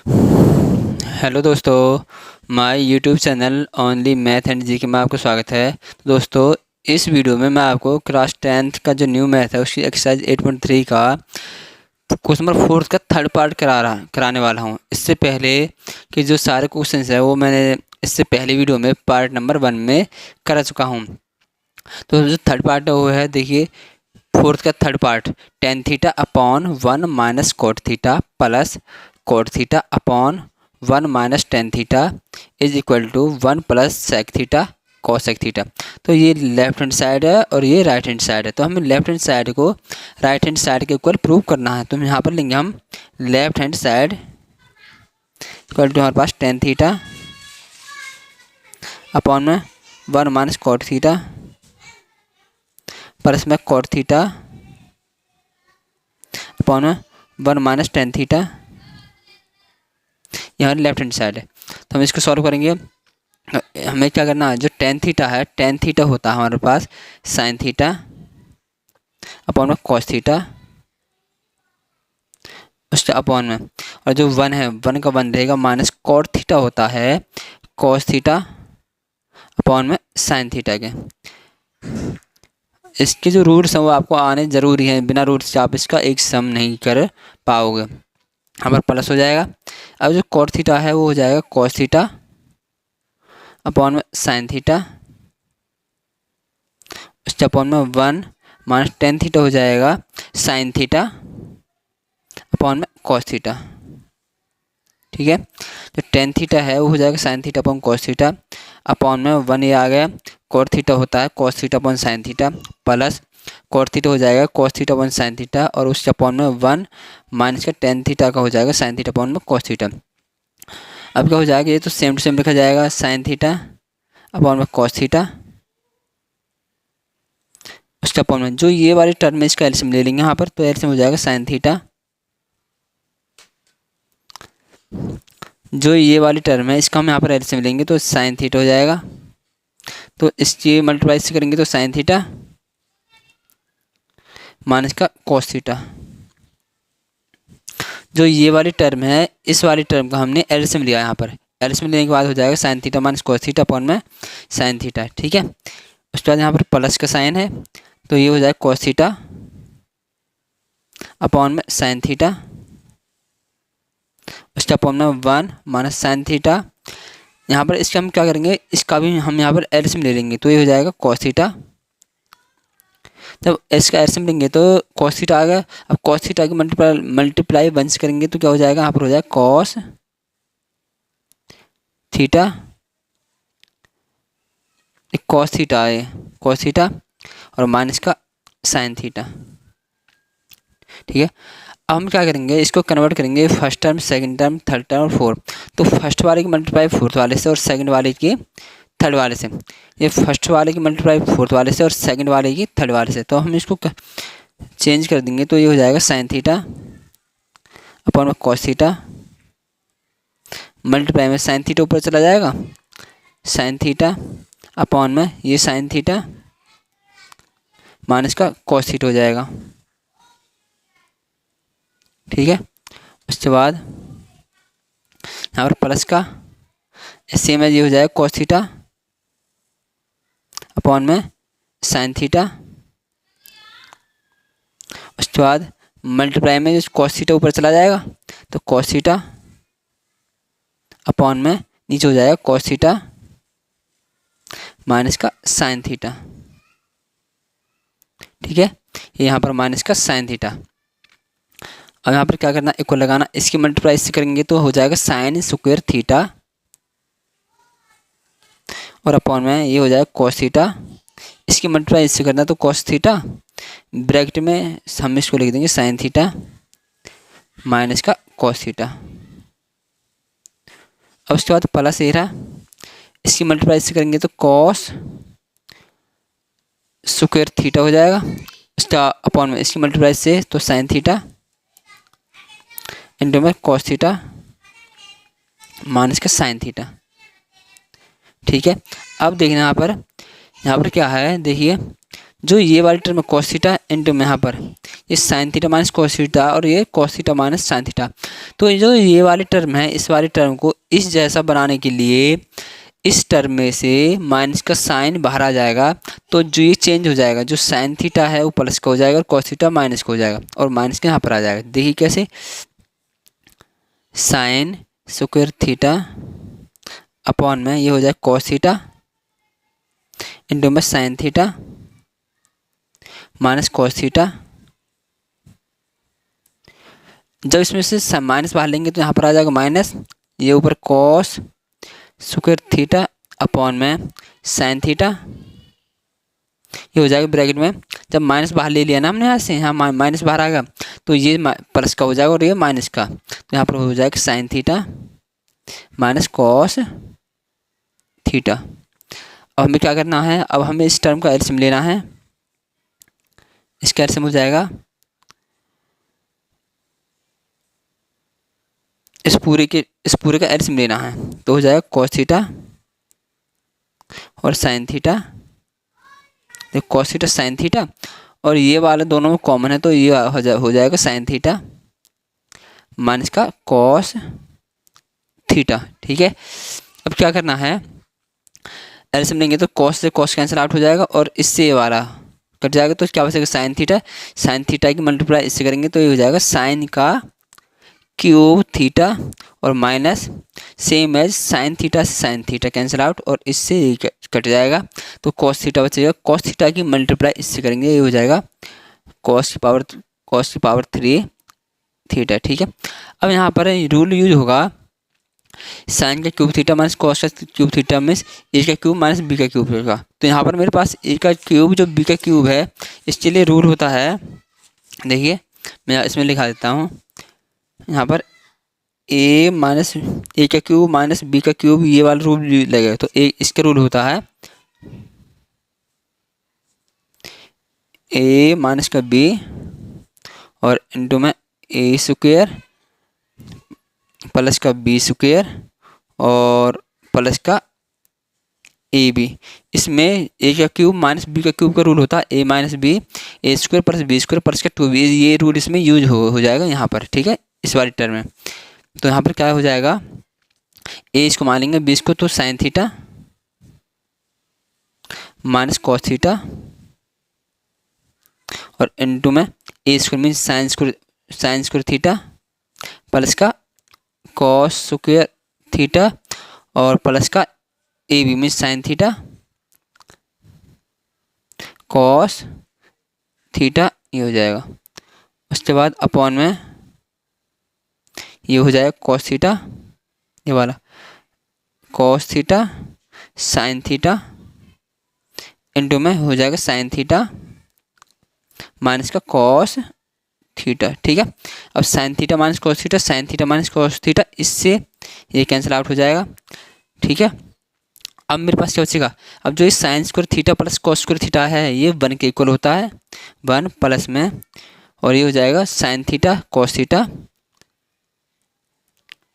Hello दोस्तों, my YouTube channel only math and G K में आपका स्वागत है। तो दोस्तों, इस वीडियो में मैं आपको क्लास 10th का जो न्यू मैथ है उसकी एक्सरसाइज 8.3 का क्वेश्चन नंबर 4 का थर्ड पार्ट कराने वाला हूं। इससे पहले कि जो सारे क्वेश्चंस है वो मैंने इससे पहले वीडियो में पार्ट नंबर 1 में करा चुका हूं। तो जो थर्ड पार्ट है वो है, देखिए, फोर्थ का third part, tan theta upon 1 minus cot theta plus cot theta upon 1 minus tan theta is equal to 1 plus sec theta cosec theta. तो ये लेफ्ट हैंड साइड है और ये राइट हैंड साइड है। तो हमें लेफ्ट हैंड साइड को right hand side के इक्वल प्रूव करना है। तो हम यहाँ पर लेंगे हम left hand side equal to हमारे पास टेन थीटा अपॉन में 1 माइनस कोट थीटा प्लस में cot theta upon 1 minus tan theta, यहाँ लेफ्ट हैंड साइड है। तो हम इसको सॉल्व करेंगे। हमें क्या करना है, जो टेन थीटा है, टेन थीटा होता है हमारे पास साइन थीटा अपॉन में कॉस थीटा उसके अपॉन में, और जो वन है वन का वन रहेगा माइनस कॉट थीटा होता है कॉस थीटा अपॉन में साइन थीटा के। इसके जो रूट्स हैं वो आपको आने ज़रूरी हैं, बिना रूट्स से आप इसका एक सम नहीं कर पाओगे। हमारा प्लस हो जाएगा। अब जो कॉट थीटा है वो हो जाएगा कॉस थीटा अपॉन में साइन थीटा उसके अपॉन में 1 माइनस टेन थीटा हो जाएगा साइन थीटा अपॉन में कॉस थीटा। ठीक है, जो टेन थीटा है वो हो जाएगा sign theta upon cos theta upon में 1 ये आ गया कोट थीटा होता है cos theta upon sine theta plus cot theta हो जाएगा cos theta upon sine theta और उसके अपॉन में 1 माइनस का टेन थीटा का हो जाएगा साइन थीटा अपॉन में कॉस थीटा। अब क्या हो जाएगा, ये तो सेम टू सेम लिखा जाएगा साइन थीटा अपॉन में कॉस थीटा उसके अपॉन में जो ये वाली टर्म है इसका एलसीएम ले लेंगे यहाँ पर। तो एलसीएम हो जाएगा साइन थीटा, जो ये वाली टर्म है इसका हम यहाँ पर एलसीएम लेंगे तो साइन थीटा हो जाएगा। तो इसकी मल्टीप्लाई से करेंगे तो साइन थीटा माइनस का कॉस थीटा। जो ये वाली टर्म है इस वाली टर्म का हमने एलसीएम लिया यहाँ पर। एलसीएम लेने के बाद हो जाएगा sign theta minus cos theta upon में साइन थीटा। ठीक है, उसके बाद यहाँ पर प्लस का साइन है तो ये हो जाएगा कॉस थीटा अपॉन में साइन थीटा उसके अपॉन में 1 माइनस साइन थीटा। यहाँ पर इसका हम क्या करेंगे, इसका भी हम यहाँ पर एलसीएम ले लेंगे तो ये हो जाएगा कॉस थीटा। जब इसका एलसीएम लेंगे तो कॉस थीटा आ गया। अब कॉस थीटा की मल्टीप्लाई 1 से करेंगे तो क्या हो जाएगा, यहाँ पर हो जाएगा कॉस थीटा, कॉस थीटा है कॉस थीटा और माइनस का साइन थीटा। ठीक है, अब हम क्या करेंगे, इसको कन्वर्ट करेंगे first term second term third term और फोर्थ। तो फर्स्ट वाले की मल्टीप्लाई फोर्थ वाले से और सेकंड वाले की थर्ड वाले से। ये फर्स्ट वाले की मल्टीप्लाई फोर्थ वाले से और सेकंड वाले की थर्ड वाले से। तो हम इसको चेंज कर देंगे तो ये हो जाएगा साइन थीटा अपॉन में कॉस थीटा मल्टीप्लाई में साइन थीटा ऊपर चला जाएगा साइन थीटा अपॉन में ये साइन थीटा माइनस का कॉस थीटा हो जाएगा। ठीक है, उसके बाद यहाँ पर प्लस का सेम है, ये हो जाएगा कॉस थीटा अपॉन में साइन थीटा। उसके बाद मल्टीप्लाई में जो कॉस थीटा ऊपर चला जाएगा तो कॉस थीटा अपॉन में नीचे हो जाएगा कॉस थीटा माइनस का साइन थीटा। ठीक है, ये यहाँ पर माइनस का साइन थीटा। अब यहाँ पर क्या करना, इक्वल लगाना। इसकी मल्टीप्लाई से करेंगे तो हो जाएगा साइन स्क्वायर थीटा और अपॉन में ये हो जाएगा कॉस थीटा। इसकी मल्टीप्लाई इससे करना तो कॉस थीटा, ब्रैकेट में हम इसको लिख देंगे साइन थीटा माइनस का कॉस थीटा। अब उसके बाद प्लस ये रहा, इसकी मल्टीप्लाई से करेंगे तो कॉस स्क्वायर थीटा हो जाएगा। इसका अपॉन में इसकी मल्टीप्लाई से तो साइन थीटा इंटू में कॉस थीटा माइनस का साइन थीटा। ठीक है, अब देखना यहाँ पर क्या है, देखिए जो ये वाली टर्म है cos थीटा इंटू में यहाँ पर ये sin theta minus cos theta और ये cos theta minus sin theta. तो जो ये वाली टर्म है इस वाली टर्म को इस जैसा बनाने के लिए इस टर्म में से माइनस का साइन बाहर आ जाएगा, तो जो ये चेंज हो जाएगा, जो साइन थीटा है वो प्लस का हो जाएगा और cos थीटा माइनस का हो जाएगा और माइनस के यहाँ पर आ जाएगा। देखिए कैसे, साइन स्क्वायर थीटा अपॉन में ये हो जाएगा cos थीटा इंटू में sign theta minus cos theta. जब इसमें से माइनस बाहर लेंगे तो यहाँ पर आ जाएगा माइनस, ये ऊपर cos स्क्वायर थीटा अपॉन में साइन थीटा, ये हो जाएगा ब्रैकेट में। जब माइनस बाहर ले लिया ना हमने यहाँ से, यहाँ माइनस बाहर आएगा तो ये प्लस का हो जाएगा और ये माइनस का, तो यहाँ पर हो जाएगा sign theta minus cos theta. अब हमें क्या करना है, अब हमें इस टर्म का एलसीएम लेना है। इसका एलसीएम हो जाएगा इस पूरे का एलसीएम लेना है, तो हो जाएगा cos थीटा और साइन थीटा। देखो cos थीटा साइन थीटा और ये वाले दोनों में कॉमन है तो ये हो जाएगा साइन थीटा माइनस का cos थीटा। ठीक है, अब क्या करना है, एलसीएम लेंगे तो cos से cos कैंसिल आउट हो जाएगा और इससे ये वाला कट जाएगा, तो क्या बचेगा साइन थीटा की मल्टीप्लाई इससे करेंगे तो ये हो जाएगा साइन का क्यूब थीटा और minus same as sine theta से साइन थीटा कैंसिल आउट और इससे ये कट जाएगा, तो cos थीटा बचेगा। cos थीटा की मल्टीप्लाई इससे करेंगे, ये हो जाएगा cos की पावर 3 थीटा। ठीक है, अब यहाँ पर रूल यूज होगा साइन का क्यूब थीटा माइनस cos का क्यूब थीटा में ए का क्यूब माइनस बी का क्यूब होगा। तो यहाँ पर मेरे पास ए का क्यूब जो बी का क्यूब है, इसके लिए रूल होता है, देखिए मैं इसमें लिखा देता हूँ, यहाँ पर ए का क्यूब माइनस बी का क्यूब ये वाला रूल लगेगा। तो इसका रूल होता है ए माइनस का बी और इंटू में ए स्क्वायर प्लस का बी स्क्वायर और प्लस का ए बी। इसमें ए का क्यूब माइनस बी का क्यूब का रूल होता है A minus B, A square plus B square plus का 2b, ये रूल इसमें यूज हो जाएगा यहाँ पर। ठीक है, इस वाली टर्म में तो यहाँ पर क्या हो जाएगा, ए इसको मान लेंगे 20 को, तो sine theta minus cos theta और इनटू में A square mean sine square theta plus का cos स्क्वायर थीटा और प्लस का A B mean sine theta cos theta, ये हो जाएगा। उसके बाद अपॉन में ये हो जाएगा cos थीटा, ये वाला cos theta sine theta into में हो जाएगा साइन थीटा माइनस का cos थीटा। ठीक है, अब sign theta minus cos theta, sign theta minus cos theta, इससे ये कैंसिल आउट हो जाएगा। ठीक है, अब मेरे पास क्या बचेगा, अब जो इस sign square theta plus cos square theta है ये 1 के इक्वल होता है, 1 प्लस में और ये हो जाएगा sign theta cos theta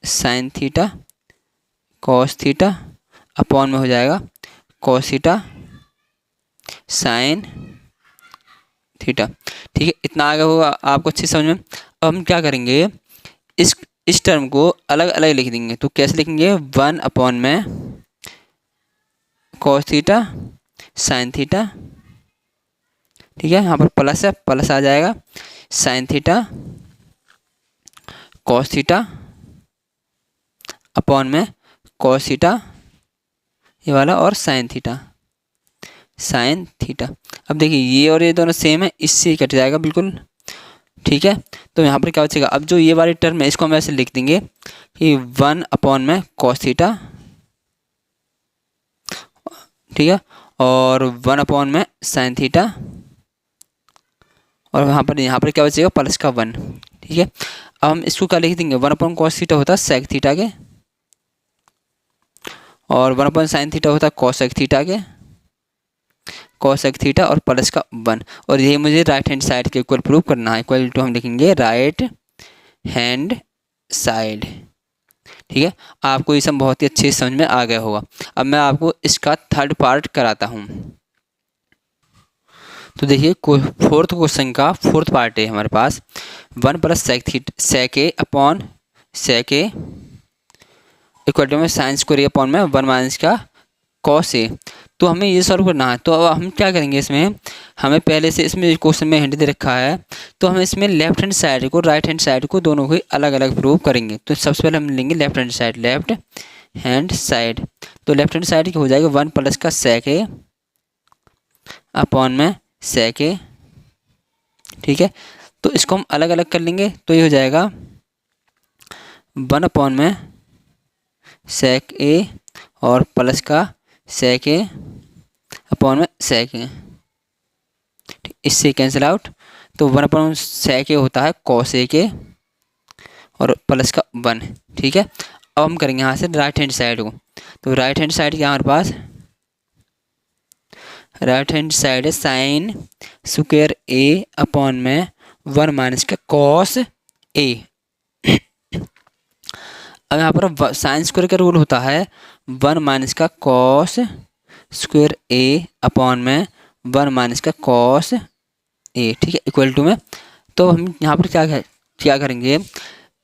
sine theta cos theta upon में हो जाएगा cos थीटा साइन थीटा। ठीक है, इतना आगे होगा आपको अच्छी समझ में। अब हम क्या करेंगे, इस टर्म को अलग अलग लिख देंगे। तो कैसे लिखेंगे, 1 अपॉन में cos थीटा साइन थीटा, ठीक है, यहाँ पर प्लस है, प्लस आ जाएगा sign theta cos theta upon में cos थीटा ये वाला और साइन थीटा अब देखिए ये और ये दोनों सेम है, इससे कट जाएगा बिल्कुल। ठीक है, तो यहाँ पर क्या बचेगा, अब जो ये वाली टर्म है इसको हम ऐसे लिख देंगे कि 1 अपॉन में cos थीटा, ठीक है, और 1 अपॉन में साइन थीटा और यहाँ पर क्या बचेगा प्लस का 1। ठीक है, अब हम इसको क्या लिख देंगे, 1 अपॉन cos थीटा होता है sec थीटा के और 1 अपॉन साइन थीटा होता है cosec थीटा के, cosec थीटा और प्लस का 1। और ये मुझे राइट हैंड साइड के इक्वल प्रूव करना है, इक्वल टू हम लिखेंगे राइट हैंड साइड। ठीक है, आपको ये सब बहुत ही अच्छे समझ में आ गया होगा। अब मैं आपको इसका थर्ड पार्ट कराता हूँ। तो देखिए फोर्थ क्वेश्चन का फोर्थ पार्ट है हमारे पास। 1 plus sec A upon sec A equal to में साइन स्क्वायर अपॉन में 1 माइनस का कॉस ए। तो हमें ये सॉल्व करना है। तो अब हम क्या करेंगे, इसमें हमें पहले से इसमें क्वेश्चन में हिंट दे रखा है, तो हम इसमें लेफ्ट हैंड साइड को राइट हैंड साइड को दोनों को अलग अलग प्रूव करेंगे। तो सबसे पहले हम लेंगे लेफ्ट हैंड साइड। तो लेफ्ट हैंड साइड की हो जाएगा 1 प्लस का सेक ए अपॉन में सेक ए। ठीक है, तो इसको हम अलग अलग कर लेंगे। तो ये हो जाएगा 1 अपॉन में सेक ए और प्लस का सेक ए अपॉन में सेक ए, इससे कैंसिल आउट। तो 1 अपॉन सेक ए होता है कॉस ए के और प्लस का 1। ठीक है, अब हम करेंगे यहाँ से राइट हैंड साइड को। तो राइट हैंड साइड क्या हमारे पास, राइट हैंड साइड है साइन स्क्वायर ए अपॉन में 1 माइनस का कॉस ए। अब यहाँ पर साइन स्क्वायर का रूल होता है 1 माइनस का कॉस स्क्वायर ए अपॉन में 1 माइनस का कॉस ए। ठीक है, इक्वल टू में। तो हम यहाँ पर क्या करेंगे,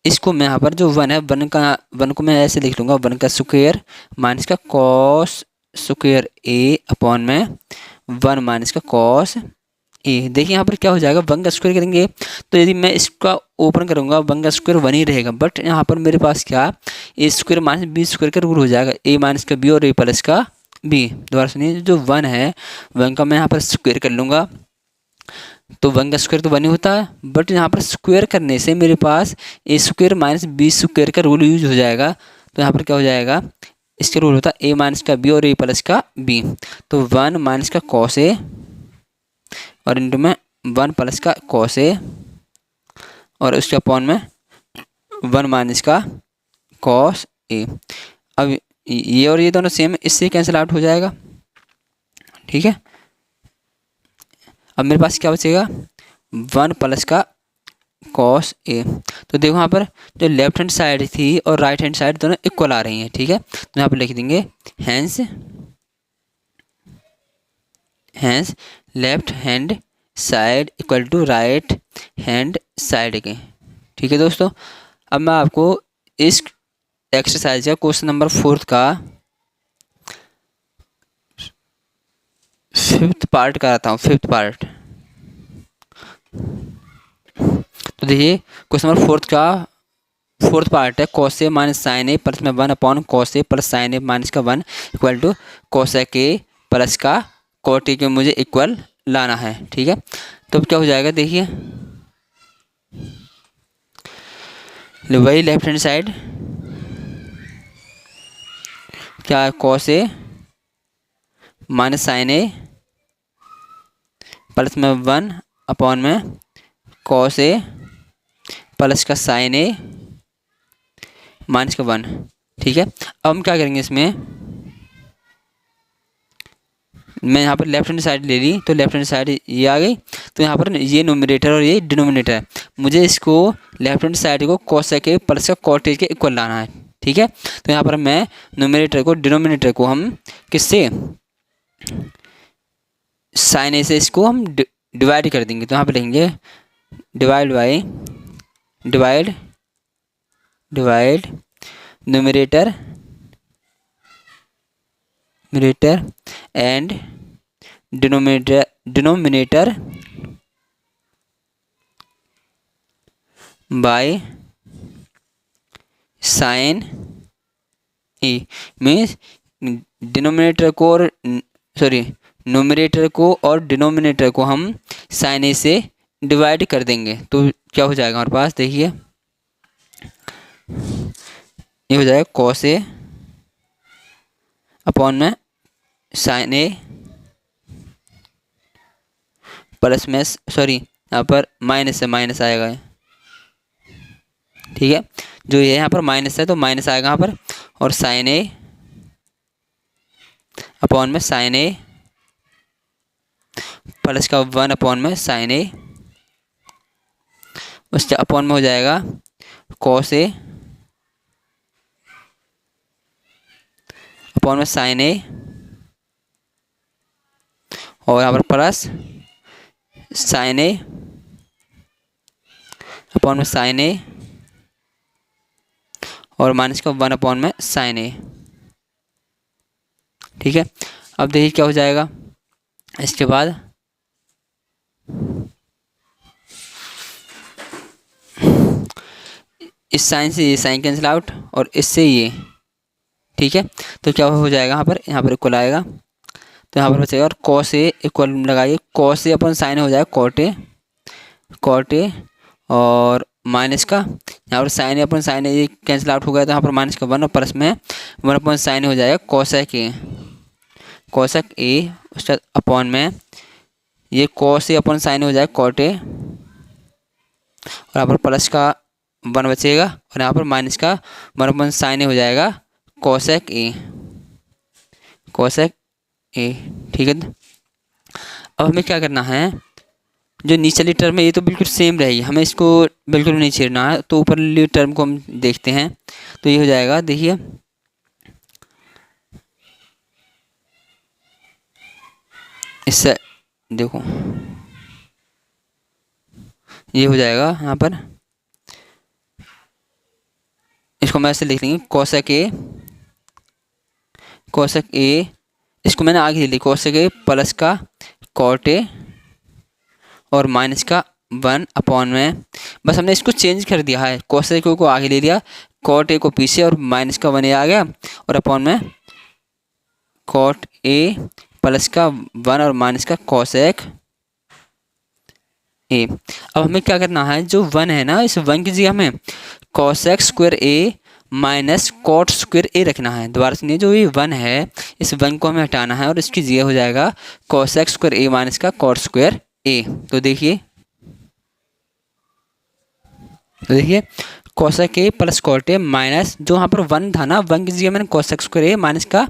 इसको मैं यहाँ पर जो 1 है 1 को मैं ऐसे लिख लूँगा 1 का स्क्वायर माइनस का कॉस स्क्वायर ए अपॉन में 1 माइनस का कॉस ए। देखिए यहाँ पर क्या हो जाएगा, 1 का स्क्वायर करेंगे तो यदि मैं इसका ओपन करूँगा 1 का स्क्वायर 1 ही रहेगा। बट यहाँ पर मेरे पास क्या, ए स्क्वायर माइनस बी स्क्वायर का रूल हो जाएगा, ए माइनस का बी और ए प्लस का बी। दोबारा सुनिए, जो 1 है 1 का मैं यहाँ पर स्क्वायर कर लूँगा। तो 1 का स्क्वायर तो 1 ही होता है, बट यहाँ पर स्क्वायर करने से मेरे पास ए स्क्वायर माइनस बी स्क्वायर का रूल यूज हो जाएगा। तो यहाँ पर क्या हो जाएगा, इसका रूल होता है ए माइनस का बी और ए प्लस का बी। तो 1 माइनस का कॉस ए और इंटू में 1 प्लस का कॉस ए और उसके अपॉन में 1 माइनस का कॉस ए। अब ये और ये दोनों सेम, इससे कैंसिल आउट हो जाएगा। ठीक है, अब मेरे पास क्या बचेगा 1 प्लस का कॉस ए। तो देखो यहाँ पर जो लेफ्ट हैंड साइड थी और राइट हैंड साइड दोनों इक्वल आ रही हैं। ठीक है, तो यहाँ पर लिख देंगे hence left hand side equal to right hand side के। ठीक है दोस्तों, अब मैं आपको इस एक्सरसाइज का क्वेश्चन नंबर 4 का 5th पार्ट कराता हूँ। 5th पार्ट, तो देखिए क्वेश्चन नंबर 4 का 4th पार्ट है cos A minus sine A plus में 1 upon cos A plus sine A minus का 1 equal to cosec A plus का कॉट ए के मुझे इक्वल लाना है। ठीक है, तो अब क्या हो जाएगा, देखिए वही लेफ्ट हैंड साइड क्या है, cos A minus sine A plus में 1 अपॉन में कॉस ए प्लस का साइन ए माइनस का 1। ठीक है, अब हम क्या करेंगे, इसमें मैं यहाँ पर लेफ्ट हैंड साइड ले ली, तो लेफ्ट हैंड साइड ये आ गई। तो यहाँ पर ये न्यूमरेटर और ये डिनोमिनेटर है, मुझे इसको लेफ्ट हैंड साइड को कोसेक ए प्लस का कॉट ए के इक्वल लाना है। ठीक है, तो यहाँ पर मैं न्यूमरेटर को डिनोमिनेटर को हम किससे, साइन ए से इसको हम डिवाइड कर देंगे। तो यहाँ पर लिखेंगे divide numerator and denominator by sine A. Means denominator को और न्यूमरेटर को और डिनोमिनेटर को हम साइन ए से डिवाइड कर देंगे। तो क्या हो जाएगा हमारे पास, देखिए ये हो जाएगा कॉस ए अपॉन में साइन ए प्लस में यहाँ पर माइनस है, माइनस आएगा। ठीक है, जो ये यहाँ पर माइनस है तो माइनस आएगा यहाँ पर, और साइन ए अपॉन में साइन ए प्लस का 1 अपॉन में साइन ए, उसके अपॉन में हो जाएगा कॉस ए अपॉन में साइन ए, और यहाँ पर प्लस साइन ए अपॉन में साइन ए और माइनस का 1 अपॉन में साइन ए। ठीक है, अब देखिए क्या हो जाएगा। इसके बाद इस साइन से ये साइन कैंसिल आउट और इससे ये। ठीक है, तो क्या हो जाएगा, यहाँ पर इक्वल आएगा, तो यहाँ पर बचेगा और कॉस ए इक्वल लगाइए, कॉस ए अपन साइन हो जाएगा कॉट ए और माइनस का यहाँ पर साइन ए अपन साइन ए कैंसिल आउट हो गया, तो यहाँ पर माइनस का 1 और प्लस में 1 अपन साइन हो जाएगा कोसेक ए उसका अपॉन में ये कॉस ए अपन साइन हो जाएगा कॉट ए और यहाँ पर प्लस का 1 बचेगा और यहाँ पर माइनस का 1 अपन साइन हो जाएगा कोसेक ए। ठीक है, अब हमें क्या करना है, जो नीचे टर्म है ये तो बिल्कुल सेम रहेगी, हमें इसको बिल्कुल नहीं छेड़ना है, तो ऊपर वाली टर्म को हम देखते हैं। तो ये हो जाएगा, देखिए इससे देखो ये हो जाएगा, यहाँ पर इसको मैं ऐसे लिख लेंगे कोसेक ए, इसको मैंने आगे लिखी कोसेक ए प्लस का कॉट ए और माइनस का 1 अपॉन में, बस हमने इसको चेंज कर दिया है, कोसेक ए को आगे ले लिया, कॉट ए को पीछे और माइनस का 1 ए आ गया और अपॉन में कॉट ए प्लस का 1 और माइनस का कोसेक ए। अब हमें क्या करना है, जो 1 है ना, इस 1 की जगह हमें cosec square A minus cot square ए रखना है। दोबारा सुनिए, जो ये 1 है इस 1 को हमें हटाना है और इसकी जगह हो जाएगा कोसेक स्क्वायर ए माइनस का कॉट स्क्वायर ए। तो देखिए cosec A plus cot A minus, जो यहाँ पर 1 था ना, 1 की जगह मैंने कोसेक स्क्वायर ए माइनस का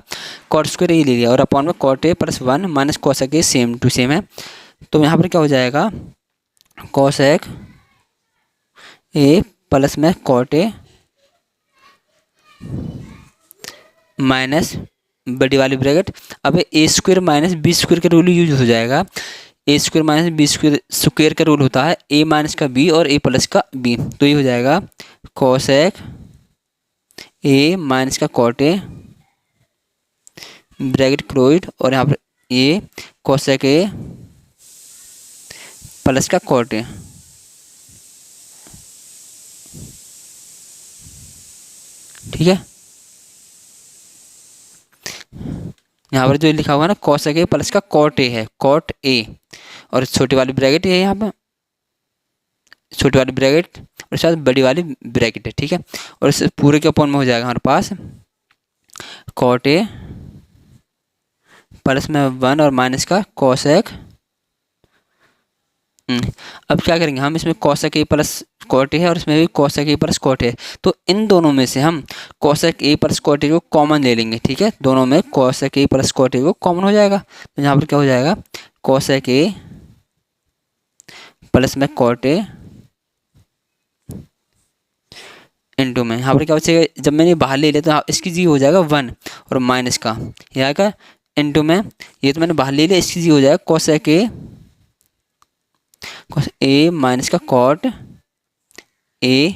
कॉट स्क्वायर ए ले लिया और अपॉन में cot A plus 1 minus cosec A same to same है। तो यहाँ पर क्या हो जाएगा, कोसेक ए प्लस में कॉट ए माइनस बड़ी वाली ब्रैकेट, अब A square minus B square का रूल यूज हो जाएगा। A square minus B square का रूल होता है ए माइनस का बी और ए प्लस का बी, तो ये हो जाएगा कोसेक ए माइनस का कॉट ए ब्रैकेट क्लोज और यहाँ पर ये कोसेक ए प्लस का कॉट ए। ठीक है, यहाँ पर जो लिखा हुआ है ना कोसेक ए प्लस का कॉट ए है, कॉट ए और छोटी वाली ब्रैकेट है, यहाँ पर छोटी वाली ब्रैकेट और साथ बड़ी वाली ब्रैकेट है। ठीक है, और इस पूरे के अपॉन में हो जाएगा हमारे पास कॉट ए प्लस में 1 और माइनस का कोसेक। अब क्या करेंगे हम, इसमें cosec A plus cot A है और इसमें भी cosec A plus cot A, तो इन दोनों में से हम cosec A plus cot A को कॉमन ले लेंगे। ठीक है, दोनों में cosec A plus cot A को कॉमन हो जाएगा, तो यहाँ पर क्या हो जाएगा कोसेक ए प्लस में कॉट ए इंटू में, यहाँ पर क्या बचेगा, जब मैंने बाहर ले लिया तो इसकी जी हो जाएगा 1 और माइनस का यहाँ का इंटू में, ये तो मैंने बाहर ले लिया, इसकी जी हो जाएगा कोसेक ए माइनस का कॉट ए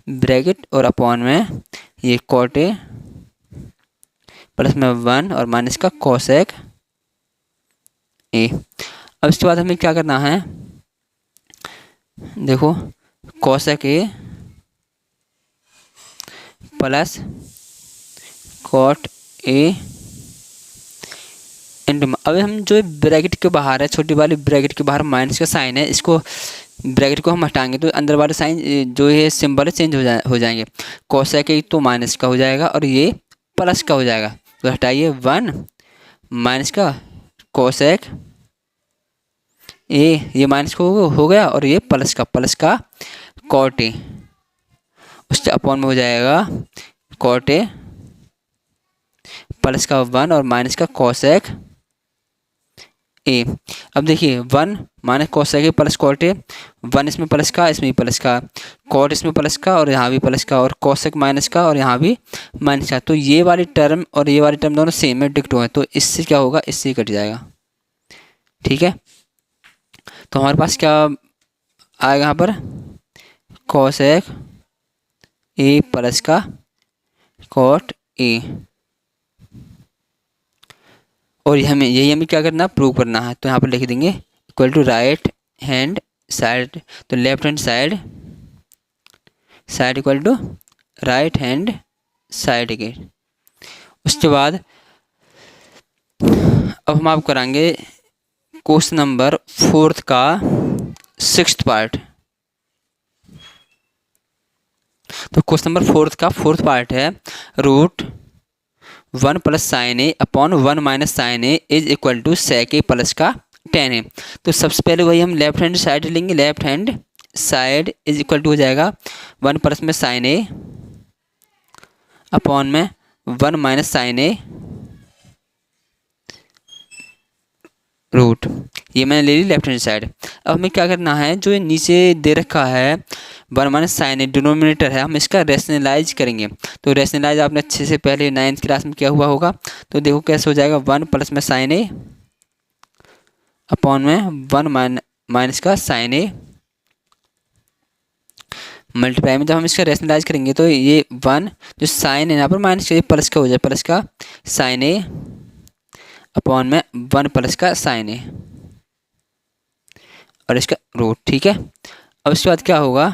ब्रैकेट और अपॉन में ये कॉट ए प्लस में 1 और माइनस का कोसेक ए। अब इसके बाद हमें क्या करना है, देखो cosec A plus cot A into में, अब हम जो ब्रैकेट के बाहर है, छोटी वाली ब्रैकेट के बाहर माइनस का साइन है, इसको ब्रैकेट को हम हटाएंगे तो अंदर वाले साइन जो ये सिंबल है चेंज हो जाएंगे, कोसेक ए तो माइनस का हो जाएगा और ये प्लस का हो जाएगा, तो हटाइए 1 माइनस का कोसेक ए, ये माइनस को हो गया और ये प्लस का कॉट ए, उसके अपॉन में हो जाएगा कॉट ए प्लस का 1 और माइनस का कोसेक ए। अब देखिए 1 minus cosec A plus cot A, 1 इसमें प्लस का, इसमें भी प्लस का, कॉट इसमें प्लस का और यहाँ भी प्लस का और कोसेक माइनस का और यहाँ भी माइनस का, तो ये वाली टर्म और ये वाली टर्म दोनों सेम है, डिक्टो है, तो इससे क्या होगा, इससे कट जाएगा। ठीक है, तो हमारे पास क्या आएगा यहाँ पर, कोसेक ए प्लस का कॉट ए। और यही हमें क्या करना है, प्रूव करना है। तो यहाँ पर लिख देंगे equal to right hand side, तो left hand side equal to right hand side के। उसके बाद अब हम आपको कराएंगे क्वेश्चन नंबर 4 का 6th पार्ट। तो क्वेश्चन नंबर 4 का 4th पार्ट है, root 1 plus sine A upon 1 minus sine A is equal to sec A plus का टेन ए। तो सबसे पहले वही हम लेफ्ट हैंड साइड लेंगे, left hand side is equal to हो जाएगा 1 प्लस में साइन ए अपॉन में 1 माइनस साइन ए रूट, ये मैंने ले ली लेफ्ट हैंड साइड। अब हमें क्या करना है, जो ये नीचे दे रखा है 1 माइनस साइन ए डिनोमिनेटर है, हम इसका रेशनलाइज करेंगे। तो रेशनलाइज आपने अच्छे से पहले 9th क्लास में किया हुआ होगा। तो देखो कैसे हो जाएगा, 1 प्लस में साइन ए अपॉन में 1 माइनस का साइन ए मल्टीप्लाई में जब हम इसका रेशनलाइज करेंगे तो ये 1 जो साइन है यहाँ पर माइनस का प्लस का हो जाए, प्लस का साइन ए अपॉन में 1 प्लस का साइन ए और इसका रूट। ठीक है, अब इसके बाद क्या होगा,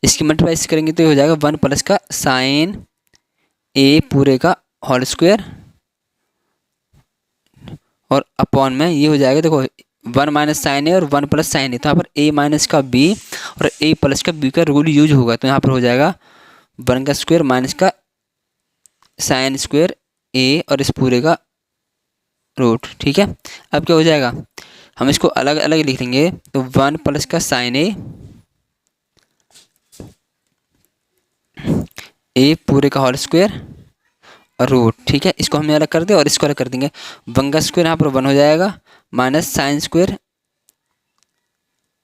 इसकी मल्टीप्लाई करेंगे तो ये हो जाएगा 1 प्लस का साइन ए पूरे का होल स्क्वायर और अपॉन में ये हो जाएगा, देखो 1 माइनस साइन ए और 1 प्लस साइन ए, तो यहाँ पर ए माइनस का बी और ए प्लस का बी का रूल यूज होगा। तो यहाँ पर हो जाएगा 1 का स्क्वायर माइनस का साइन स्क्वायर ए और इस पूरे का रूट। ठीक है, अब क्या हो जाएगा, हम इसको अलग अलग लिख देंगे। तो 1 प्लस का साइन ए पूरे का होल स्क्वायर और रूट। ठीक है, इसको हमने अलग कर दिया और इसको अलग कर देंगे। 1 का स्क्वायर यहाँ पर 1 हो जाएगा माइनस साइन स्क्वायर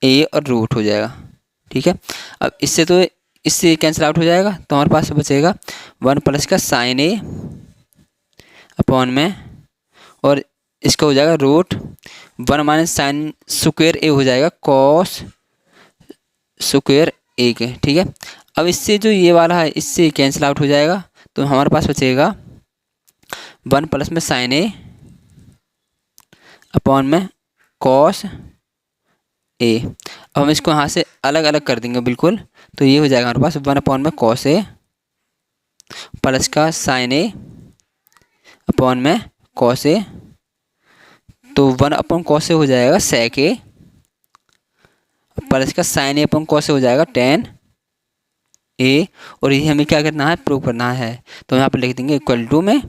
ए और रूट हो जाएगा। ठीक है, अब इससे कैंसिल आउट हो जाएगा, तो हमारे पास बचेगा 1 प्लस का साइन ए अपॉन में और इसका हो जाएगा रूट 1 माइनस साइन स्क्वायर ए हो जाएगा कॉस स्क्वायर ए के। ठीक है, अब इससे जो ये वाला है इससे कैंसिल आउट हो जाएगा, तो हमारे पास बचेगा 1 प्लस में साइन ए अपॉन में कॉस ए। अब हम इसको यहाँ से अलग अलग कर देंगे बिल्कुल, तो ये हो जाएगा हमारे पास 1 अपॉन में कॉस ए प्लस का साइन ए अपॉन में कॉस ए, तो 1 अपॉन कॉस ए हो जाएगा सेक ए प्लस का साइन ए अपॉन कॉस ए हो जाएगा टेन ए। और ये हमें क्या करना है, प्रूव करना है। तो यहाँ पर लिख देंगे इक्वल टू में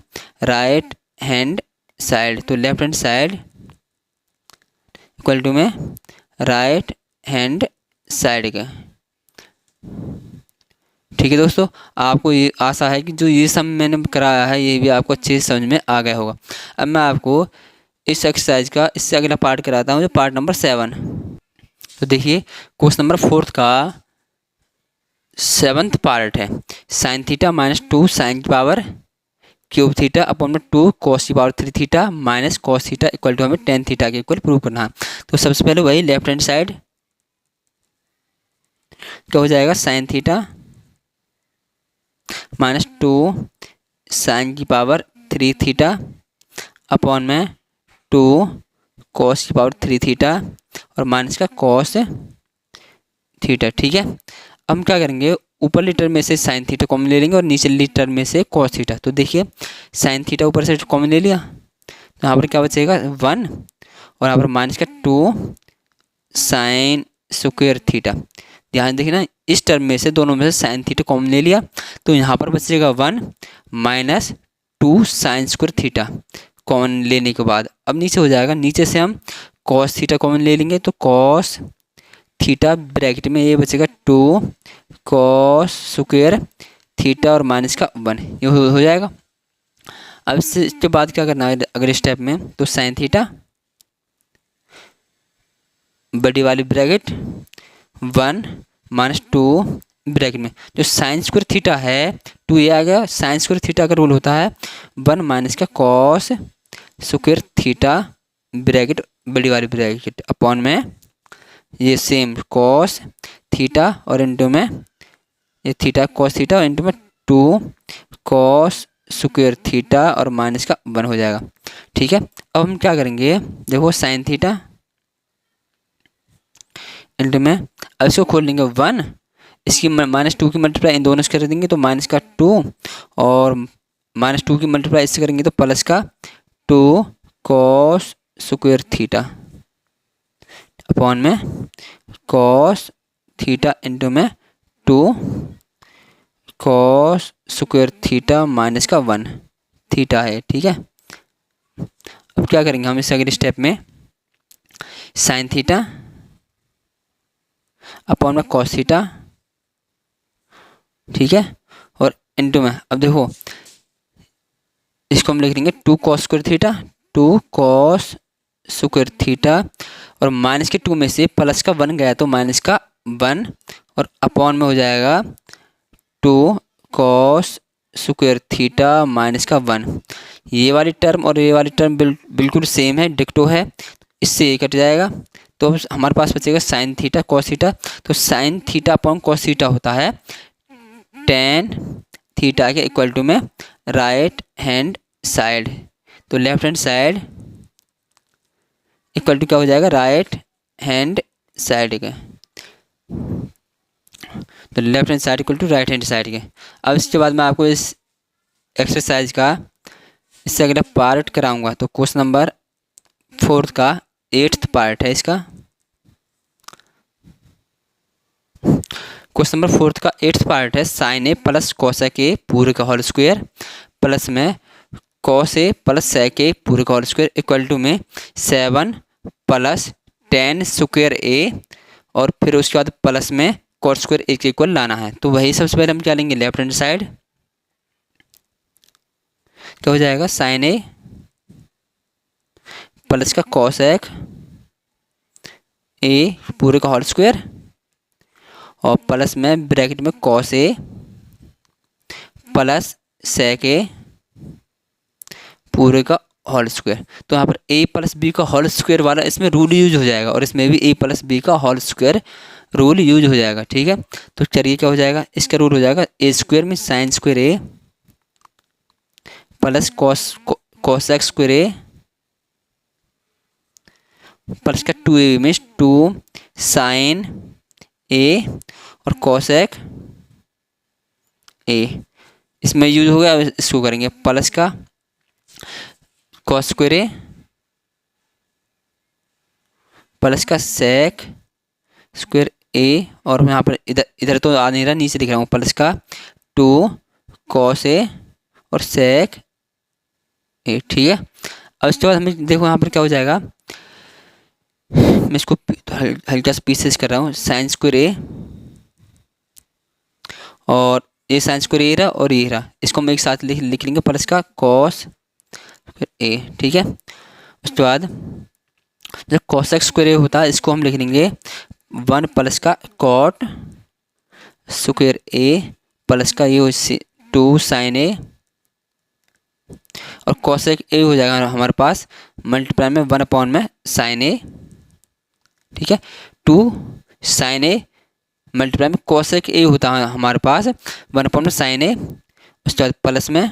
राइट हैंड साइड, तो left hand side equal to में राइट हैंड साइड का। ठीक है दोस्तों, आपको ये आशा है कि जो ये सब मैंने कराया है ये भी आपको अच्छे से समझ में आ गया होगा। अब मैं आपको इस एक्सरसाइज का इससे अगला पार्ट कराता हूँ, जो पार्ट नंबर 7। तो देखिए क्वेश्चन नंबर 4 का 7th पार्ट है, साइन थीटा माइनस 2 साइन की पावर क्यूब थीटा अपॉन में 2 कॉस की power 3 theta minus cos theta equal to हमें टेन थीटा के इक्वल प्रूव करना है। तो सबसे पहले वही लेफ्ट हैंड साइड क्या हो जाएगा, साइन थीटा माइनस 2 साइन की पावर 3 थीटा अपॉन में 2 कॉस की पावर 3 थीटा और माइनस का कॉस थीटा। ठीक है, अब हम क्या करेंगे, ऊपर टर्म में से साइन थीटा कॉमन ले लेंगे और नीचे टर्म में से कॉस थीटा। तो देखिए साइन थीटा ऊपर से कॉमन ले लिया, तो यहाँ पर क्या बचेगा 1 और यहाँ पर माइनस का 2 साइन स्क्वायर थीटा। ध्यान देखिए ना, इस टर्म में से दोनों में से साइन थीटा कॉमन ले लिया, तो यहाँ पर बचेगा 1 minus 2 sign square theta common लेने के बाद। अब नीचे हो जाएगा, नीचे से हम कॉस थीटा कॉमन ले लेंगे, तो कॉस थीटा ब्रैकेट में ये बचेगा 2 कॉस स्क्वायर थीटा और माइनस का 1, ये हो जाएगा। अब इसके बाद क्या करना है अगले स्टेप में, तो साइन थीटा बड़ी वाली ब्रैकेट 1 माइनस 2 ब्रैकेट में जो साइन स्क्वायर थीटा है 2 ये आ गया। साइन स्क्वायर थीटा का रूल होता है 1 माइनस का कॉस स्क्वायर थीटा ब्रैकेट बड़ी वाली ब्रैकेट अपॉन में ये सेम कॉस थीटा और इंटू में ये थीटा कॉस थीटा और इंटू में 2 कॉस स्क्वायर थीटा और माइनस का 1 हो जाएगा। ठीक है, अब हम क्या करेंगे, देखो साइन थीटा इंटू में, अब इसको खोल लेंगे 1, इसकी -2 की मल्टीप्लाई इन दोनों से कर देंगे तो माइनस का 2 और -2 की मल्टीप्लाई इससे करेंगे तो प्लस का 2 कॉस स्क्वायर थीटा अपॉन में कॉस थीटा इंटू में 2 कॉस स्क्वायर थीटा माइनस का 1 थीटा है। ठीक है, अब क्या करेंगे हम इस अगले स्टेप में साइन थीटा अपॉन में कॉस थीटा। ठीक है, और इंटू में अब देखो इसको हम लिख लेंगे 2 cos square theta 2 cos square theta और माइनस के 2 में से प्लस का 1 गया तो माइनस का 1 और अपॉन में हो जाएगा 2 कॉस स्क्वायर थीटा माइनस का 1। ये वाली टर्म और ये वाली टर्म बिल्कुल सेम है, डिक्टो है, इससे ये कट जाएगा तो हमारे पास बचेगा साइन थीटा कॉस थीटा। तो sine theta upon cos theta होता है टेन थीटा के इक्वल टू में राइट हैंड साइड, तो left hand side equal to क्या हो जाएगा राइट हैंड साइड के, तो left hand side equal to right hand side के। अब इसके बाद मैं आपको इस एक्सरसाइज का इससे अगला पार्ट कराऊंगा, तो क्वेश्चन नंबर 4 का 8th पार्ट है इसका। क्वेश्चन नंबर 4 का 8th पार्ट है sine A plus cosec A पूरे का होल स्क्वायर प्लस में cos A plus sec A पूरे का होल स्क्वायर इक्वल टू में 7 प्लस 10 स्क्वायर ए और फिर उसके बाद प्लस में कॉट स्क्वायर ए के इक्वल लाना है। तो वही सबसे पहले हम क्या लेंगे लेफ्ट हैंड साइड, क्या हो जाएगा साइन ए प्लस का कॉसेक ए पूरे का होल स्क्वायर और प्लस में ब्रैकेट में cos A plus sec A पूरे का होल स्क्वायर। तो यहाँ पर a प्लस बी का होल स्क्वायर वाला इसमें रूल यूज हो जाएगा और इसमें भी a प्लस बी का होल स्क्वायर रूल यूज हो जाएगा। ठीक है, तो चलिए क्या हो जाएगा इसका रूल हो जाएगा ए स्क्वायर में साइन स्क्वायर ए प्लस कॉसेक स्क्वायर ए प्लस का 2a में 2 साइन ए और कॉसेक ए इसमें यूज हो गया। इसको करेंगे प्लस का कॉस स्क्वायर ए प्लस का सेक स्क्वायर ए और यहाँ पर इधर तो आ नहीं रहा नीचे लिख रहा हूँ प्लस का 2 कॉस ए और सेक ए। ठीक है, अब इसके बाद हमें देखो यहाँ पर क्या हो जाएगा, मैं इसको हल्का सा पीसेस कर रहा हूँ साइन स्क्वायर ए और ये साइन स्क्वायर ए रहा और ये रहा, इसको हम एक साथ लिख लेंगे प्लस का कॉस ए। ठीक है, उसके बाद जब कॉसेक स्क्वायर ए होता है इसको हम लिख लेंगे 1 प्लस का कॉट स्क्वायर ए प्लस का ये 2 साइन ए और कॉसेक ए हो जाएगा हमारे पास मल्टीप्लाई में 1 अपॉन में साइन ए। ठीक है, 2 साइन ए मल्टीप्लाई में कॉसेक ए होता है हमारे पास 1 अपॉन में साइन ए, उसके बाद प्लस में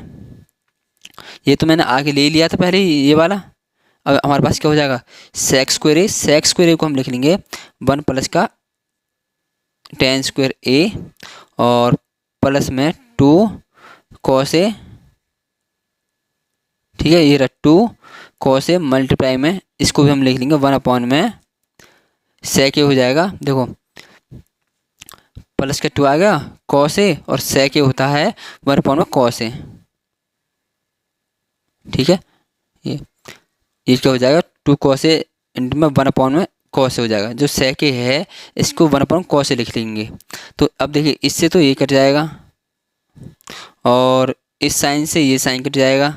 ये तो मैंने आगे ले लिया था पहले ये वाला। अब हमारे पास क्या हो जाएगा सेक स्क्वायर ए को हम लिख लेंगे 1 प्लस का 10 स्क्वायर ए और प्लस में 2 कॉस ए। ठीक है, ये रहा 2 कॉस ए मल्टीप्लाई में इसको भी हम लिख लेंगे 1 अपॉन में सेक ए हो जाएगा। देखो प्लस का 2 आ गया कॉस ए और सेक ए होता है 1 अपॉन में कॉस ए। ठीक है, ये क्या हो जाएगा 2 कॉस ए इंटू में 1 अपॉन में कॉस ए हो जाएगा, जो सेक ए है इसको 1 अपॉन कॉस ए लिख लेंगे। तो अब देखिए इससे तो ये कट जाएगा और इस साइन से ये साइन कट जाएगा।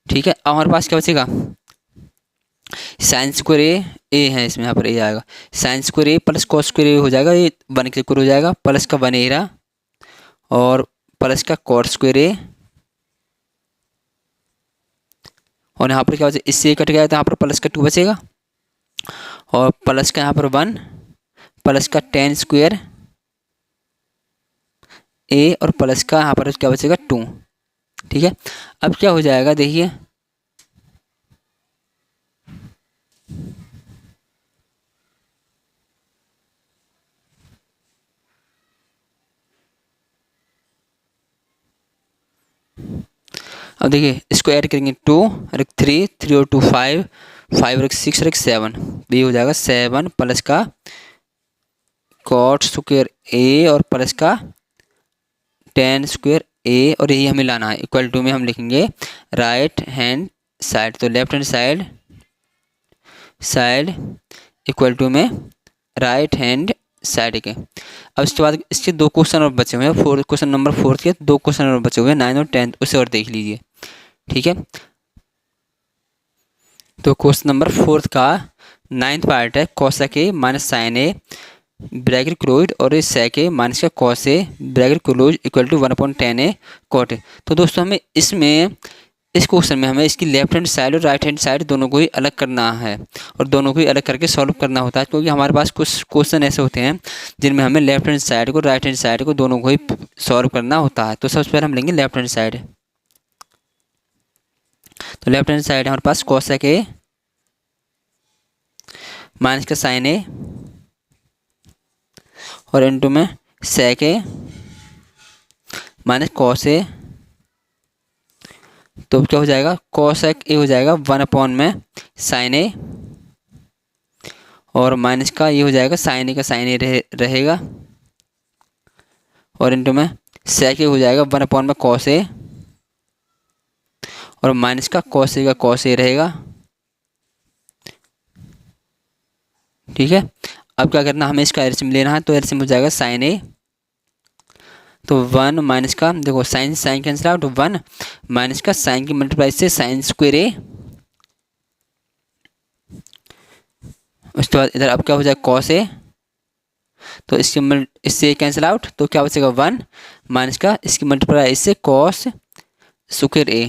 ठीक है, अब हमारे पास क्या बचेगा साइन स्क्वायर ए है इसमें, यहाँ पर ए आएगा साइन स्क्वायर ए प्लस कॉस स्क्वायर ए हो जाएगा, ये 1 के इक्वल हो जाएगा प्लस का 1 ए रहा और प्लस का कॉट स्क्वायर ए और यहाँ पर क्या बचेगा, इससे कट गया तो यहाँ पर प्लस का 2 बचेगा, और प्लस का यहाँ पर 1, प्लस का tan स्क्वायर a, और प्लस का यहाँ पर क्या बचेगा 2। ठीक है, अब क्या हो जाएगा देखिए, अब देखिए इसको ऐड करेंगे 2 और 3, 3 और 2 5, 5 और 6 और 7, तो ये हो जाएगा 7 प्लस का कॉट स्क्वायर a और प्लस का tan स्क्वायर a, और यही हमें लाना है। इक्वल टू में हम लिखेंगे राइट हैंड साइड, तो left hand side equal to में राइट हैंड साइड के। अब इसके बाद इसके 2 क्वेश्चन और बचे हुए हैं, क्वेश्चन नंबर 4 के 2 क्वेश्चन और बचे हुए हैं 9 और 10, उसे और देख लीजिए। ठीक है, तो क्वेश्चन नंबर 4 का 9th पार्ट है cosec A minus sine A bracket close, और इस सेक ए माइनस का cos A bracket close equal to 1/10 A cot A. तो दोस्तों हमें इसमें इस क्वेश्चन में हमें इसकी लेफ्ट हैंड साइड और राइट हैंड साइड दोनों को ही अलग करना है, और दोनों को ही अलग करके सॉल्व करना होता है, क्योंकि हमारे पास कुछ क्वेश्चन ऐसे होते हैं जिनमें हमें लेफ्ट हैंड साइड को राइट हैंड साइड को दोनों को ही सॉल्व करना होता है। तो सबसे पहले हम लेंगे लेफ्ट हैंड साइड। तो लेफ्ट हैंड साइड हमारे पास कोसेक ए माइनस का साइन ए और इनटू में सेक ए माइनस कॉस ए, तो क्या हो जाएगा कोसेक ए हो जाएगा 1 में साइन ए, और माइनस का ये हो जाएगा साइन ए का साइन ए रहेगा, और इनटू में सेक ए हो जाएगा 1 में कॉस ए, और माइनस का कॉस ए का कॉस ए रहेगा। ठीक है, अब क्या करना, हमें इसका एलसीएम लेना है, तो एलसीएम हो जाएगा साइन ए, तो 1 माइनस का देखो sine sine cancel out, 1 minus का साइन की मल्टीप्लाई से साइन स्क्वायर ए, उसके बाद इधर अब क्या हो जाएगा कॉस ए, तो इससे कैंसिल आउट, तो क्या बचेगा 1 माइनस का इसकी मल्टीप्लाई इससे कॉस स्क्वायर ए।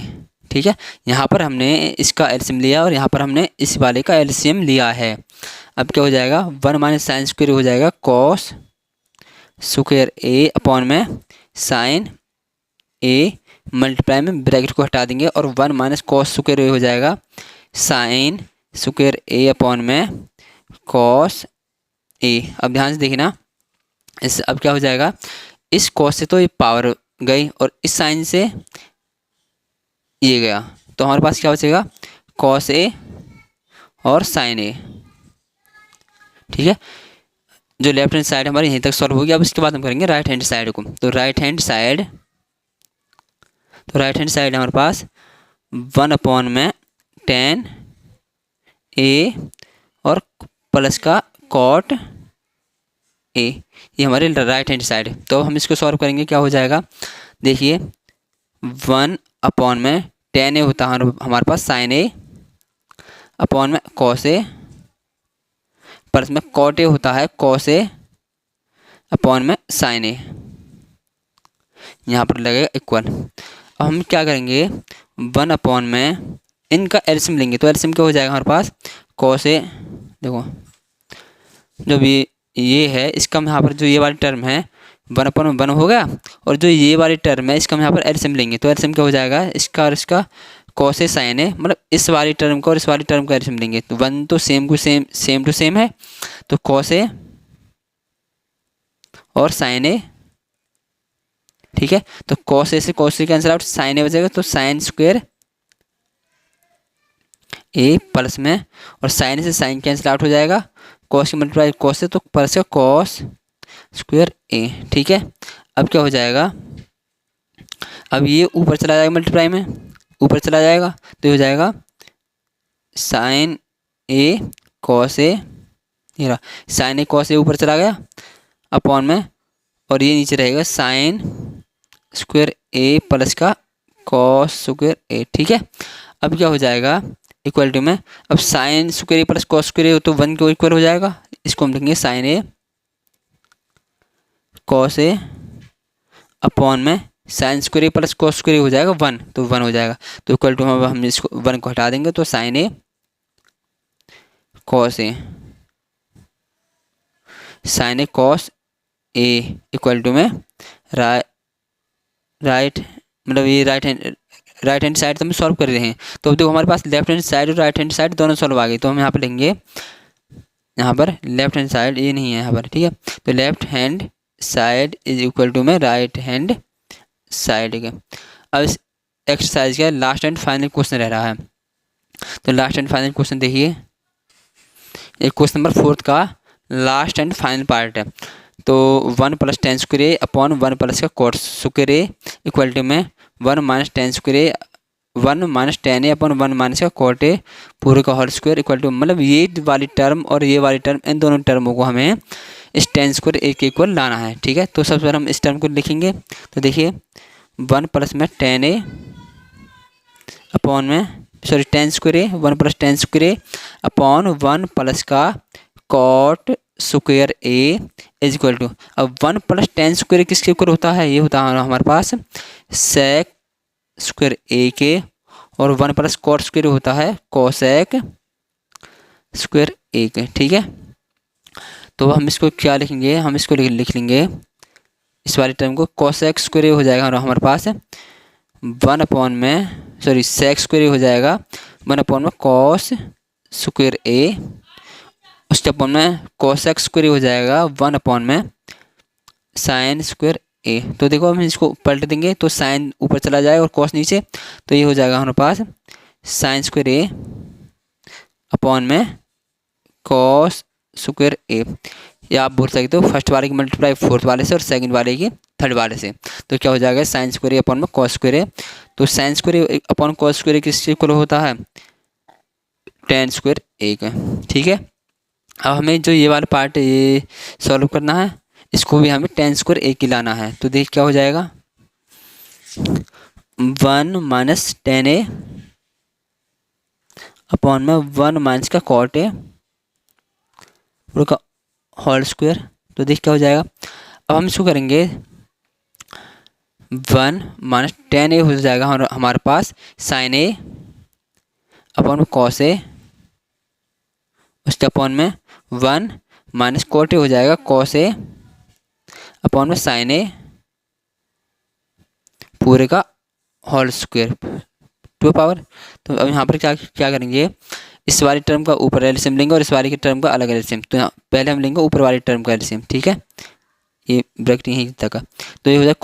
ठीक है, यहाँ पर हमने इसका एलसीएम लिया और यहाँ पर हमने इस वाले का एलसीएम लिया है। अब क्या हो जाएगा 1 माइनस साइन स्क्वायर हो जाएगा कॉस स्क्वायर ए अपॉन में साइन ए, मल्टीप्लाई में ब्रैकेट को हटा देंगे, और 1 माइनस कॉस स्क्वायर ए हो जाएगा साइन स्क्वायर ए अपॉन में कॉस ए। अब ध्यान से देखना, इस अब क्या हो जाएगा, इस कॉस से तो ये पावर गई और इस साइन से ये गया, तो हमारे पास क्या बचेगा कॉस ए और साइन ए। ठीक है, जो लेफ्ट हैंड साइड हमारी यहीं तक सॉल्व होगी। अब इसके बाद हम करेंगे राइट हैंड साइड को। तो राइट हैंड साइड हमारे पास 1 में tan ए और प्लस का कॉट ए, ये हमारे राइट हैंड साइड है। तो हम इसको सॉल्व करेंगे, क्या हो जाएगा देखिए 1 में tan ए होता है हमारे पास साइन ए अपॉन में कॉस ए, प्लस में कॉट ए होता है कॉस ए अपॉन में साइन ए, यहाँ पर लगेगा इक्वल। अब हम क्या करेंगे 1 में इनका एलसीएम लेंगे, तो एलसीएम क्या हो जाएगा हमारे पास कॉस ए, देखो जो भी ये है इसका यहाँ पर जो ये वाली टर्म है 1/1 हो गया, और जो ये वाली टर्म है इसका हम यहाँ पर एलसीएम लेंगे, तो एलसीएम क्या हो जाएगा इसका और इसका कॉस ए साइन ए, मतलब इस वाली टर्म को और इस वाली टर्म का एलसीएम लेंगे, तो 1 तो सेम टू सेम है, तो कॉस ए और साइन ए। ठीक है, तो कॉस ए से cos A cancel out, sign ए बचेगा, तो साइन स्क्वायर ए प्लस में, और साइन से साइन कैंसिल आउट हो जाएगा, कॉस की मल्टीप्लाई कॉस से, तो प्लस का कॉस स्क्वायर ए। ठीक है, अब क्या हो जाएगा, अब ये ऊपर चला जाएगा मल्टीप्लाई में, ऊपर चला जाएगा, तो ये हो जाएगा साइन ए कॉस ए, ये रहा साइन ए कॉस ए ऊपर चला गया अपॉन में, और ये नीचे रहेगा साइन स्क्वायर ए प्लस का कॉस स्क्वायर ए। ठीक है, अब क्या हो जाएगा इक्वल टू में, अब sign square A plus cos square A तो 1 के इक्वल हो जाएगा, इसको हम लिखेंगे sign A cos A upon में साइन स्क्वायर ए प्लस कॉस स्क्वायर ए हो जाएगा 1, तो 1 हो जाएगा। तो इक्वल टू हम इसको 1 को हटा देंगे तो sine A cos A, sine A cos A equal to में राइट मतलब ये राइट हैंड साइड तो हम सॉल्व कर रहे हैं। तो अब देखो हमारे पास लेफ्ट हैंड साइड और राइट हैंड साइड दोनों सॉल्व आ गई। तो हम यहाँ पर लेंगे, यहाँ पर लेफ्ट हैंड साइड ये नहीं है यहाँ पर, ठीक है। तो left hand side is equal to में राइट हैंड साइड, ठीक है। अब इस एक्सरसाइज का लास्ट एंड फाइनल क्वेश्चन रह रहा है। तो लास्ट एंड फाइनल क्वेश्चन देखिए, एक क्वेश्चन नंबर 4 का लास्ट एंड फाइनल पार्ट है। तो 1 plus tan square A upon 1 plus का cot square A equal to में 1 minus tan square A 1 minus tan A upon 1 minus का कॉट ए पूरे का होल स्क्वायर इक्वल टू, मतलब ये वाली टर्म और ये वाली टर्म, इन दोनों टर्मों को हमें इस टेन स्क्वायर ए के इक्वल लाना है, ठीक है। तो सबसे पहले हम इस टर्म को लिखेंगे। तो देखिए 1 प्लस में टेन ए अपॉन में sorry tan square A 1 plus tan square A upon 1 plus का cot square A is equal to, अब 1 प्लस टेन स्क्वायर किसके इक्वल होता है, ये होता है हमारे पास सेक स्क्वायर ए के, और 1 प्लस कॉट स्क्वायर होता है कोसेक स्क्वायर ए के, ठीक है। तो हम इसको क्या लिखेंगे, हम इसको लिख लेंगे इस वाली टर्म को कोसेक स्क्वायर हो जाएगा हमारे पास 1 अपॉन में सॉरी सेक स्क्वायर हो जाएगा 1 अपॉन में कॉस स्क्वायर ए, उसके अपॉन में कोसेक स्क्वायर हो जाएगा 1 अपॉन में साइन स्क्वायर ए। तो देखो हम इसको पलट देंगे तो साइन ऊपर चला जाएगा और कॉस नीचे, तो ये हो जाएगा हमारे पास साइन स्क्वायर ए अपॉन में कॉस स्क्वायर ए, या आप बोल सकते हो फर्स्ट वाले की मल्टीप्लाई फोर्थ वाले से और सेकंड वाले की थर्ड वाले से। तो क्या हो जाएगा साइन स्क्वायर ए अपॉन में कॉस स्क्वायर ए। तो sign square A upon cos square ए किसके इक्वल होता है, टेन स्क्वायर ए का, ठीक है। अब हमें जो ये वाला पार्ट ये सॉल्व करना है, इसको भी हमें टेन स्क्वायर ए की लाना है। तो देख क्या हो जाएगा 1 माइनस टेन ए अपॉन में 1 माइनस का कॉट ए का होल स्क्वायर। तो देख क्या हो जाएगा, अब हम इसको करेंगे 1 माइनस टेन ए हो जाएगा हमारे पास साइन ए अपॉन में कॉस ए, उसके अपॉन में 1 माइनस कॉट ए हो जाएगा कॉस ए अपॉन में साइन ए पूरे का होल स्क्वायर टू पावर। तो अब यहाँ पर क्या करेंगे, इस वाली टर्म का ऊपर एलसीएम लेंगे और इस वाली की टर्म का अलग एलसीएम। तो यहाँ पहले हम लेंगे ऊपर वाली टर्म का एलसीएम, ठीक है, ये ब्रैकेट यहीं तक का। तो ये हो जाएगा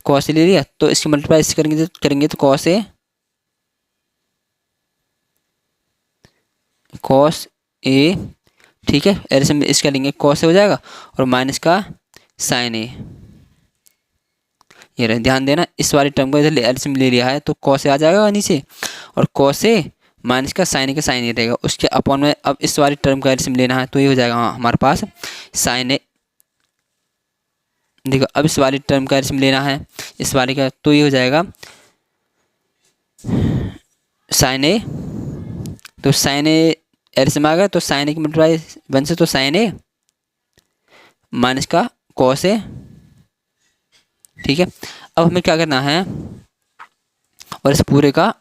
कॉस ए ले लिया, तो इसकी मल्टीप्लाई इससे करेंगे तो कॉस ए, ठीक है, एलसीएम इसका लेंगे कॉस ए हो जाएगा और माइनस का साइन ए, ये रहे। ध्यान देना इस वाली टर्म को इधर एलसीएम ले लिया है तो कॉस ए आ जाएगा नीचे और कॉस ए माइनस का साइन ए रहेगा, उसके अपॉन में अब इस वाली टर्म का एलसीएम लेना है। तो ये हो जाएगा हमारे पास साइन ए, देखो अब इस वाली टर्म का एलसीएम लेना है इस वाले का, तो ये हो जाएगा साइन ए, तो साइन ए एलसीएम आ गया तो साइन ए की मल्टीप्लाई 1 से, तो साइन ए माइनस का कॉस ए, ठीक है। अब हमें क्या करना है, और इस पूरे का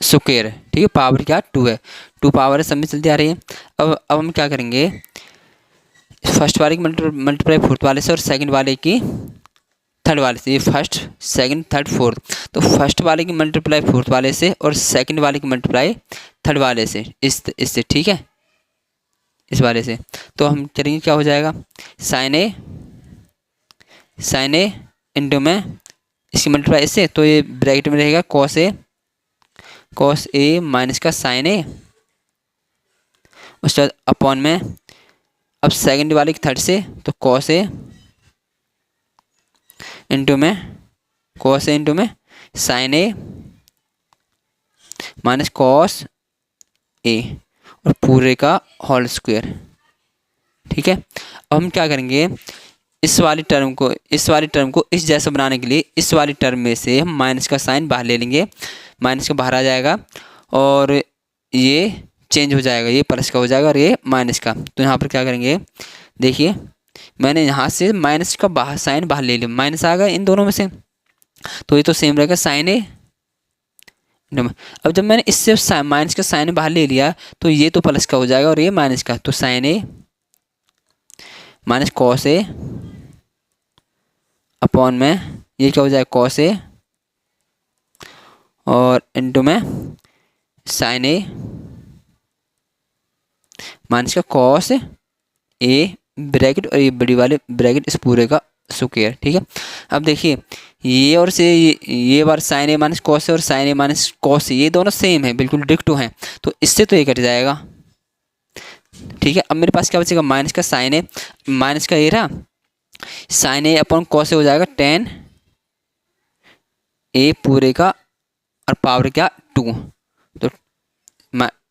स्क्वायर, ठीक है, पावर क्या 2 है, 2 पावर है, सब में चलती आ रही है। अब हम क्या करेंगे, फर्स्ट वाले की मल्टीप्लाई फोर्थ वाले से और सेकंड वाले की थर्ड वाले से, ये फर्स्ट सेकंड थर्ड फोर्थ, तो फर्स्ट वाले की मल्टीप्लाई फोर्थ वाले से और सेकंड वाले की मल्टीप्लाई थर्ड वाले से, इससे, ठीक है, इस वाले से। तो हम करेंगे क्या हो जाएगा साइन ए इंटू में इसकी मल्टीप्लाई इससे, तो ये ब्रैकेट में रहेगा कॉस ए माइनस का साइन ए, उसके बाद अपॉन में अब सेकंड वाले की थर्ड से, तो कॉस ए इंटू में sign A minus cos A और पूरे का होल स्क्वायर, ठीक है। अब हम क्या करेंगे, इस वाली टर्म को इस जैसा बनाने के लिए इस वाली टर्म में से हम माइनस का साइन बाहर ले लेंगे, माइनस का बाहर आ जाएगा और ये चेंज हो जाएगा, ये प्लस का हो जाएगा और ये माइनस का। तो यहाँ पर क्या करेंगे, देखिए मैंने यहाँ से माइनस का बाहर साइन बाहर ले लिया, माइनस आ गया इन दोनों में से, तो ये तो सेम रहेगा साइन ए। अब जब मैंने इससे माइनस का साइन बाहर ले लिया तो ये तो प्लस का हो जाएगा और ये माइनस का, तो sine A minus cos A upon में ये क्या हो जाएगा कॉस ए और इनटू में साइन ए माइनस का कॉस ए ब्रैकेट और ये बड़ी वाले ब्रैकेट इस पूरे का स्क्वायर। ठीक है, अब देखिए ये और से ये बार साइन ए माइनस कॉस और साइन ए माइनस कॉस ये दोनों सेम है, बिल्कुल डिक्टो हैं, तो इससे तो ये कट जाएगा। ठीक है, अब मेरे पास क्या बचेगा, माइनस का साइन ए माइनस का ए रहा, साइन ए अपॉन कॉस हो जाएगा टेन ए पूरे का और पावर क्या 2, तो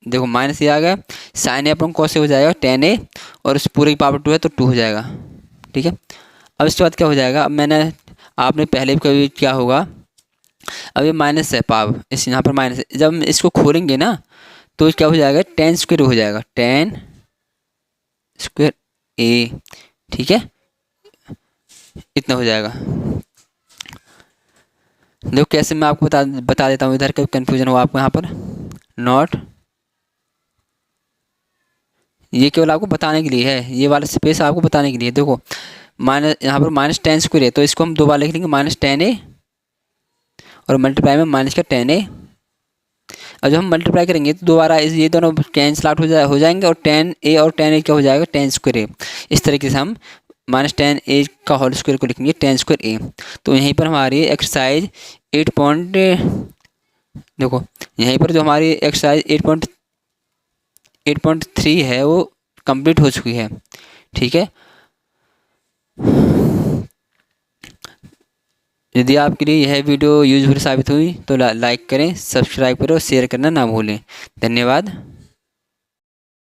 देखो माइनस ये आ गया, साइन ए अपॉन कॉस हो जाएगा टेन ए और उस पूरे की पावर 2 है तो 2 हो जाएगा। ठीक है, अब इसके बाद क्या हो जाएगा, अब मैंने आपने पहले भी कभी क्या होगा, अब ये माइनस है पावर, इस यहाँ पर माइनस है, जब हम इसको खोलेंगे ना तो क्या हो जाएगा टेन स्क्वायर हो जाएगा, टेन स्क्वायर ए। ठीक है, इतना हो जाएगा। देखो कैसे मैं आपको बता देता हूँ, इधर का कन्फ्यूजन हुआ आपको यहाँ पर नॉट, ये केवल आपको बताने के लिए है, ये वाला स्पेस आपको बताने के लिए। देखो माइनस यहाँ पर माइनस टेन स्क्वायर है तो इसको हम दो बार लिख लेंगे माइनस टेन ए और मल्टीप्लाई में माइनस का टेन ए। अब जब हम मल्टीप्लाई करेंगे तो दोबारा ये दोनों कैंसिल आउट हो जाएंगे और टेन ए और टेन ए क्या हो जाएगा टेन स्क्वायर ए। इस तरीके से हम माइनस टेन ए का होल स्क्वायर को लिखेंगे टेन स्क्वायर ए। तो यहीं पर हमारी एक्सरसाइज 8 पॉइंट, देखो यहीं पर जो हमारी एक्सरसाइज 8.3 है वो कंप्लीट हो चुकी है। ठीक है, यदि आपके लिए यह वीडियो यूजफुल साबित हुई तो लाइक करें, सब्सक्राइब करें और शेयर करना ना भूलें। धन्यवाद।